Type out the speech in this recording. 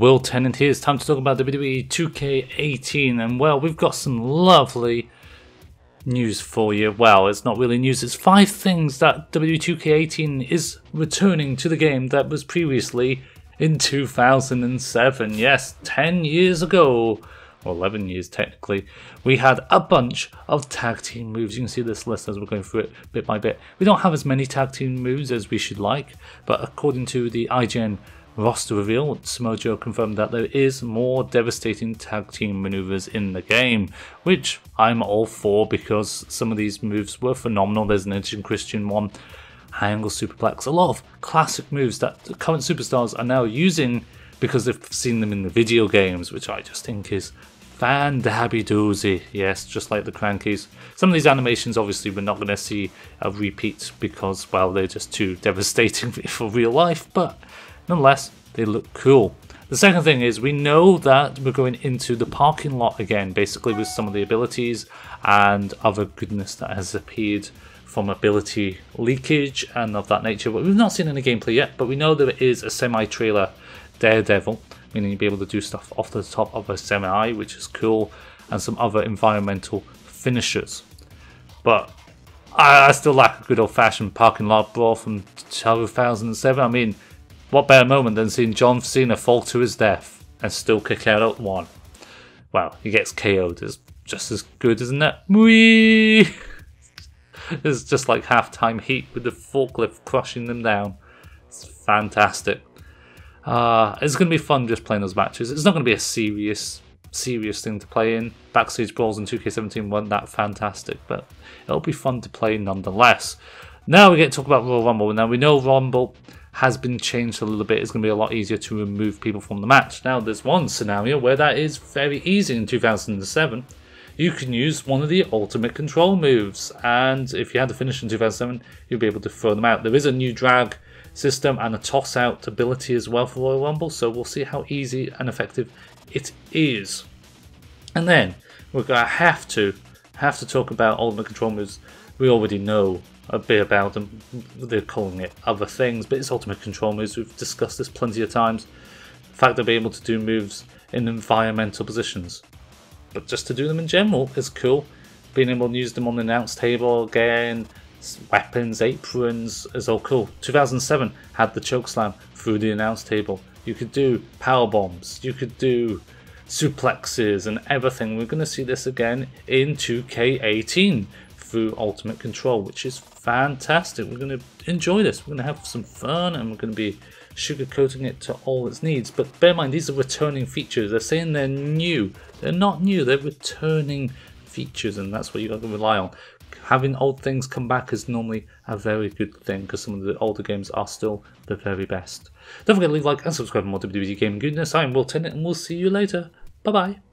Will Tennant here. It's time to talk about WWE 2K18, and well, we've got some lovely news for you. Well, it's not really news, it's 5 things that WWE 2K18 is returning to the game that was previously in 2007. Yes, 10 years ago, or 11 years technically, we had a bunch of tag team moves. You can see this list as we're going through it bit by bit. We don't have as many tag team moves as we should like, but according to the IGN roster reveal, Samoa Joe confirmed that there is more devastating tag team maneuvers in the game, which I'm all for because some of these moves were phenomenal. There's an Edge and Christian one, high angle superplex, a lot of classic moves that the current superstars are now using because they've seen them in the video games, which I just think is fan-dabby-doozy. Yes, just like the Crankies. Some of these animations obviously we're not going to see a repeat because, well, they're just too devastating for real life, but nonetheless, they look cool. The second thing is we know that we're going into the parking lot again, basically with some of the abilities and other goodness that has appeared from ability leakage and of that nature. But we've not seen any gameplay yet, but we know there is a semi-trailer Daredevil, meaning you'll be able to do stuff off the top of a semi, which is cool, and some other environmental finishers. But I still lack a good old-fashioned parking lot brawl from 2007. I mean, what better moment than seeing John Cena fall to his death and still kick out at 1? Well, he gets KO'd. It's just as good, isn't it? Whee! It's just like halftime heat with the forklift crushing them down. It's fantastic. It's going to be fun just playing those matches. It's not going to be a serious thing to play in. Backstage Brawls in 2K17 weren't that fantastic, but it'll be fun to play nonetheless. Now we get to talk about Royal Rumble. Now we know Rumble has been changed a little bit. It's going to be a lot easier to remove people from the match. Now there's one scenario where that is very easy in 2007. You can use one of the ultimate control moves, and if you had the finish in 2007, you'll be able to throw them out. There is a new drag system and a toss out ability as well for Royal Rumble, so we'll see how easy and effective it is. And then we're going to have to talk about ultimate control moves. We already know a bit about them. They're calling it other things, but it's ultimate control moves. We've discussed this plenty of times. The fact they'll be able to do moves in environmental positions, but just to do them in general is cool. Being able to use them on the announce table again, weapons, aprons is all cool. 2007 had the chokeslam through the announce table. You could do power bombs, you could do suplexes and everything. We're going to see this again in 2K18 through ultimate control, which is fantastic. We're going to enjoy this. We're going to have some fun and we're going to be sugarcoating it to all its needs. But bear in mind, these are returning features. They're saying they're new. They're not new, they're returning features, and that's what you got to rely on. Having old things come back is normally a very good thing because some of the older games are still the very best. Don't forget to leave a like and subscribe for more WWE gaming goodness. I'm Will Tennant and we'll see you later. Bye bye.